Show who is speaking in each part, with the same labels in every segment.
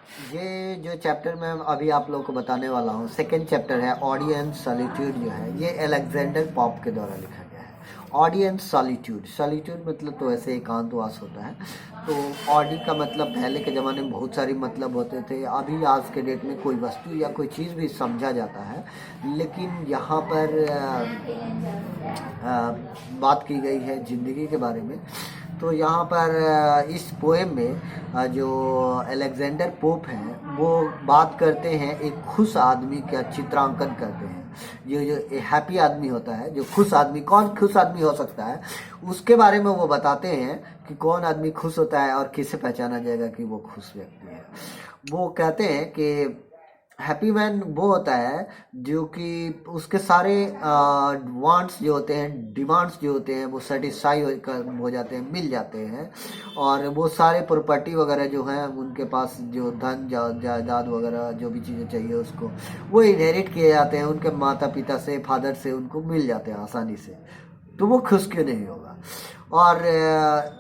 Speaker 1: ये जो चैप्टर मैं अभी आप लोगों को बताने वाला हूँ, सेकेंड चैप्टर है ऑडियंस सॉलिट्यूड जो है, ये अलेक्जेंडर पॉप के द्वारा लिखा गया है। ऑडियंस सॉलिट्यूड, सॉलिट्यूड मतलब तो ऐसे एकांतवास होता है। तो ऑडी का मतलब पहले के ज़माने में बहुत सारी मतलब होते थे, अभी आज के डेट में कोई वस्तु या कोई चीज़ भी समझा जाता है, लेकिन यहाँ पर बात की गई है ज़िंदगी के बारे में। तो यहाँ पर इस पोएम में जो अलेक्जेंडर पोप हैं वो बात करते हैं एक खुश आदमी का चित्रांकन करते हैं। जो हैप्पी आदमी होता है, जो खुश आदमी, कौन खुश आदमी हो सकता है उसके बारे में वो बताते हैं कि कौन आदमी खुश होता है और किसे पहचाना जाएगा कि वो खुश व्यक्ति है। वो कहते हैं कि हैप्पी मैन वो होता है जो कि उसके सारे वांट्स जो होते हैं, डिमांड्स जो होते हैं वो सेटिस्फाई हो जाते हैं, मिल जाते हैं। और वो सारे प्रॉपर्टी वगैरह जो हैं उनके पास, जो धन जायदाद वगैरह जो भी चीज़ें चाहिए उसको वो इनहेरिट किए जाते हैं उनके माता पिता से, फादर से, उनको मिल जाते हैं आसानी से। तो वो खुश क्यों नहीं होगा? और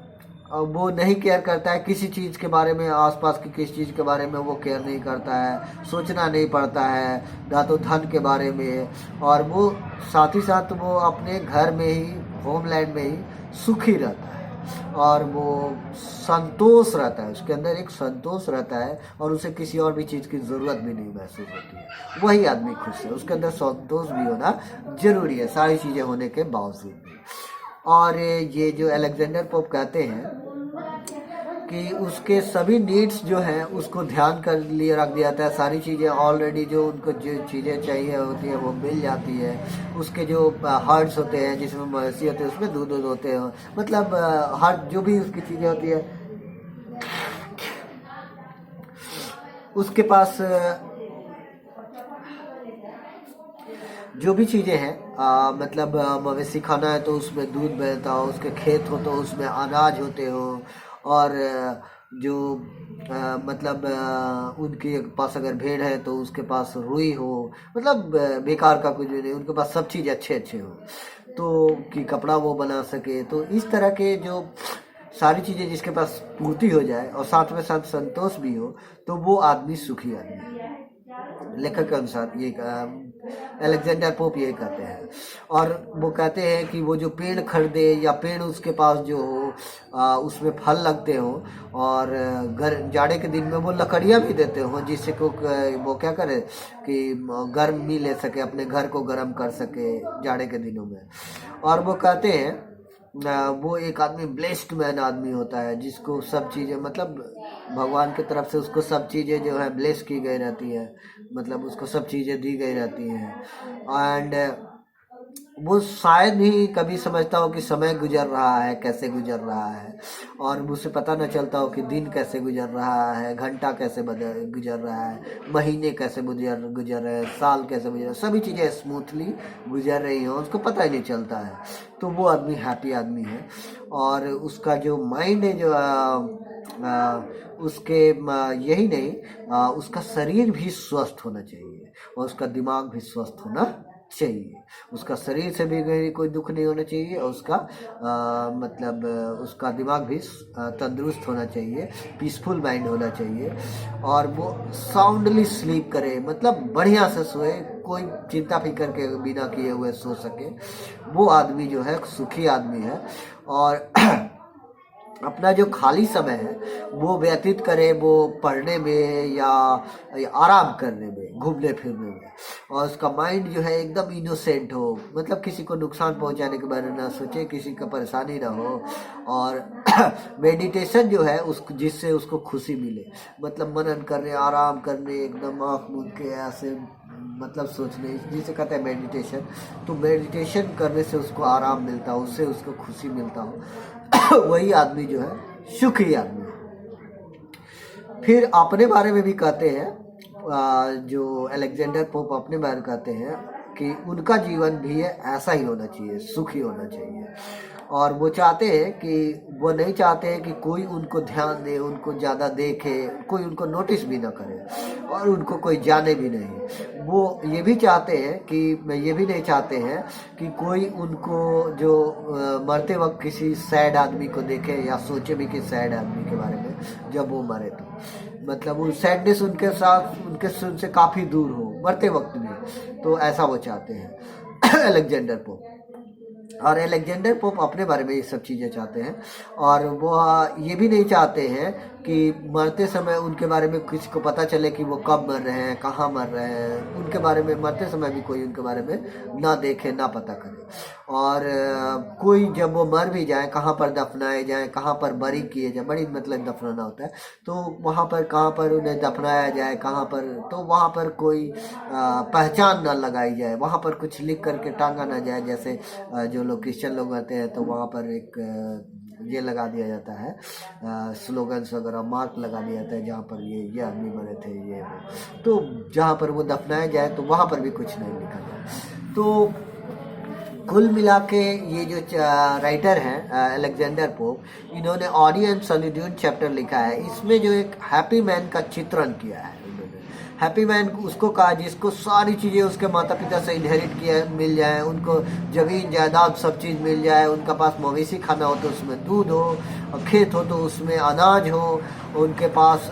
Speaker 1: वो नहीं केयर करता है किसी चीज़ के बारे में, आसपास की किसी चीज़ के बारे में वो केयर नहीं करता है, सोचना नहीं पड़ता है, ना तो धन के बारे में। और वो साथ ही साथ वो अपने घर में ही, होमलैंड में ही सुखी रहता है और वो संतोष रहता है, उसके अंदर एक संतोष रहता है और उसे किसी और भी चीज़ की ज़रूरत भी नहीं महसूस होती है। वही आदमी खुश है, उसके अंदर संतोष भी होना जरूरी है सारी चीज़ें होने के बावजूद भी। और ये जो अलेक्जेंडर पोप कहते हैं कि उसके सभी नीड्स जो हैं उसको ध्यान कर लिए रख दिया जाता है, सारी चीज़ें ऑलरेडी जो उनको जो चीज़ें चाहिए होती है वो मिल जाती है। उसके जो हर्ड्स होते हैं जिसमें मवेशी होते हैं उसमें दूध होते हैं, मतलब हर जो भी उसकी चीज़ें होती है उसके पास जो भी चीज़ें हैं, मतलब मवेशी खाना है तो उसमें दूध बहता हो, उसके खेत हो तो उसमें अनाज होते हो, और जो मतलब उनके पास अगर भेड़ है तो उसके पास रुई हो, मतलब बेकार का कुछ भी नहीं, उनके पास सब चीज़ अच्छे अच्छे हो तो कि कपड़ा वो बना सके। तो इस तरह के जो सारी चीज़ें जिसके पास पूर्ति हो जाए और साथ में साथ संतोष भी हो, तो वो आदमी सुखी आदमी है। लेखक के अनुसार ये अलेक्जेंडर पोप ये कहते हैं। और वो कहते हैं कि वो जो पेड़ खरीदे या पेड़ उसके पास जो हो उसमें फल लगते हो, और जाड़े के दिन में वो लकड़ियाँ भी देते हो जिससे को वो क्या करे कि गर्मी ले सके, अपने घर को गर्म कर सके जाड़े के दिनों में। और वो कहते हैं वो एक आदमी ब्लेस्ड मैन आदमी होता है जिसको सब चीज़ें, मतलब भगवान की तरफ से उसको सब चीज़ें जो है ब्लेस की गई रहती है, मतलब उसको सब चीज़ें दी गई रहती हैं। एंड वो शायद ही कभी समझता हो कि समय गुजर रहा है, कैसे गुजर रहा है, और मुझसे पता न चलता हो कि दिन कैसे गुजर रहा है, घंटा कैसे गुजर रहा है, महीने कैसे गुजर रहे हैं, साल कैसे गुजर रहे हैं, सभी चीज़ें स्मूथली गुजर रही हैं, उसको पता ही नहीं चलता है। तो वो आदमी हैप्पी आदमी है। और उसका जो माइंड है जो उसके यही नहीं, उसका शरीर भी स्वस्थ होना चाहिए और उसका दिमाग भी स्वस्थ होना चाहिए। उसका शरीर से भी कोई दुख नहीं होना चाहिए और उसका मतलब उसका दिमाग भी तंदुरुस्त होना चाहिए, पीसफुल माइंड होना चाहिए, और वो साउंडली स्लीप करे, मतलब बढ़िया से सोए, कोई चिंता फिकर के बिना किए हुए सो सके। वो आदमी जो है सुखी आदमी है। और अपना जो खाली समय है वो व्यतीत करे वो पढ़ने में या आराम करने में, घूमने फिरने में, और उसका माइंड जो है एकदम इनोसेंट हो, मतलब किसी को नुकसान पहुंचाने के बारे में ना सोचे, किसी का परेशानी ना हो। और मेडिटेशन जो है उस जिससे उसको खुशी मिले, मतलब मनन करने, आराम करने, एकदम आँख मूंद के ऐसे, मतलब सोचने, जिसे कहते हैं मेडिटेशन। तो मेडिटेशन करने से उसको आराम मिलता हो, उससे उसको खुशी मिलता हो, वही आदमी जो है सुखी आदमी है। फिर अपने बारे में भी कहते हैं, जो अलेक्जेंडर पोप अपने बारे में कहते हैं कि उनका जीवन भी ऐसा ही होना चाहिए, सुखी होना चाहिए। और वो चाहते हैं कि वो नहीं चाहते हैं कि कोई उनको ध्यान दे, उनको ज़्यादा देखे, कोई उनको नोटिस भी ना करे और उनको कोई जाने भी नहीं। वो ये भी चाहते हैं कि ये भी नहीं चाहते हैं कि कोई उनको जो मरते वक्त किसी सैड आदमी को देखे या सोचे भी कि सैड आदमी के बारे में जब वो मरे। तो मतलब वो सैडनेस उनके साथ उनसे काफ़ी दूर हो मरते वक्त भी, तो ऐसा वो चाहते हैं अलेक्जेंडर पोप। और अलेक्जेंडर पोप अपने बारे में ये सब चीज़ें चाहते हैं, और वो ये भी नहीं चाहते हैं कि मरते समय उनके बारे में किसी को पता चले कि वो कब मर रहे हैं, कहाँ मर रहे हैं, उनके बारे में मरते समय भी कोई उनके बारे में ना देखे ना पता करे। और कोई जब वो मर भी जाए, कहाँ पर दफनाए जाए, कहाँ पर बरी किए जाए, बड़ी मतलब दफनाना होता है, तो वहाँ पर कहाँ पर उन्हें दफनाया जाए, कहाँ पर, तो वहाँ पर कोई पहचान ना लगाई जाए, वहाँ पर कुछ लिख करके टांगा ना जाए। जैसे जो लोग क्रिश्चियन लोग रहते हैं तो वहाँ पर एक ये लगा दिया जाता है, स्लोगन्स वगैरह मार्क लगा दिया जाता है जहाँ पर ये आदमी मरे थे, ये वो। तो जहाँ पर वो दफनाया जाए तो वहाँ पर भी कुछ नहीं लिखा जाए। तो कुल मिला के ये जो राइटर हैं अलेक्जेंडर पोप, इन्होंने ऑडी एंड सॉलिट्यूड चैप्टर लिखा है। इसमें जो एक हैप्पी मैन का चित्रण किया है इन्होंने। हैप्पी मैन उसको कहा जिसको सारी चीज़ें उसके माता पिता से इनहेरिट किया मिल जाए, उनको जमीन जायदाद सब चीज़ मिल जाए, उनका पास मवेशी खाना हो तो उसमें दूध हो, और खेत हो तो उसमें अनाज हो, उनके पास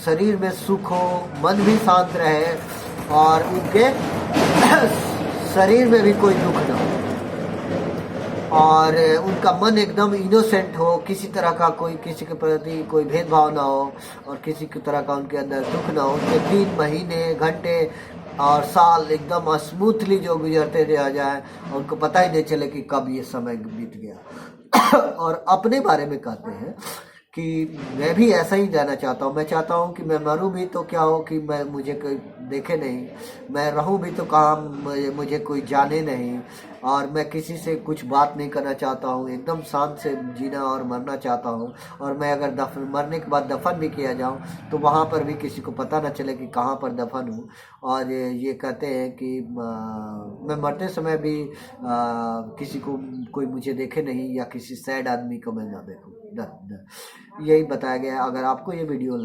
Speaker 1: शरीर में सुख हो, मन भी शांत रहे, और उनके शरीर में भी कोई दुख ना हो, और उनका मन एकदम इनोसेंट हो, किसी तरह का कोई किसी के प्रति कोई भेदभाव ना हो, और किसी की तरह का उनके अंदर दुख ना हो। उनके 3 महीने, घंटे और साल एकदम स्मूथली जो गुजरते रह जाए, और उनको पता ही नहीं चले कि कब ये समय बीत गया। और अपने बारे में कहते हैं कि मैं भी ऐसा ही जाना चाहता हूँ। मैं चाहता हूँ कि मैं मरूँ भी तो क्या हो कि मुझे कोई देखे नहीं, मैं रहूँ भी तो कहाँ मुझे कोई जाने नहीं, और मैं किसी से कुछ बात नहीं करना चाहता हूँ, एकदम शांत से जीना और मरना चाहता हूँ। और मैं अगर मरने के बाद दफन भी किया जाऊँ तो वहाँ पर भी किसी को पता ना चले कि कहाँ पर दफन हूँ। और ये कहते हैं कि मैं मरते समय भी किसी को कोई मुझे देखे नहीं, या किसी सैड आदमी को मैं ना देखूँ। यही बताया गया है। अगर आपको ये वीडियो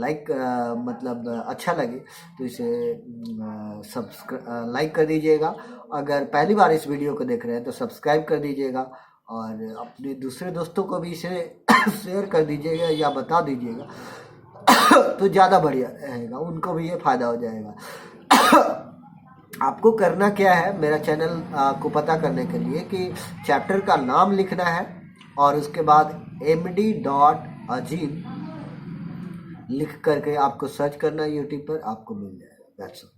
Speaker 1: मतलब अच्छा लगे तो इसे लाइक कर दीजिएगा। अगर पहली बार इस वीडियो को देख रहे हैं तो सब्सक्राइब कर दीजिएगा, और अपने दूसरे दोस्तों को भी इसे शेयर कर दीजिएगा या बता दीजिएगा तो ज़्यादा बढ़िया रहेगा, उनको भी ये फ़ायदा हो जाएगा। आपको करना क्या है, मेरा चैनल को पता करने के लिए कि चैप्टर का नाम लिखना है, और उसके बाद md.azim लिख करके आपको सर्च करना, यूट्यूब पर आपको मिल जाएगा। That's all.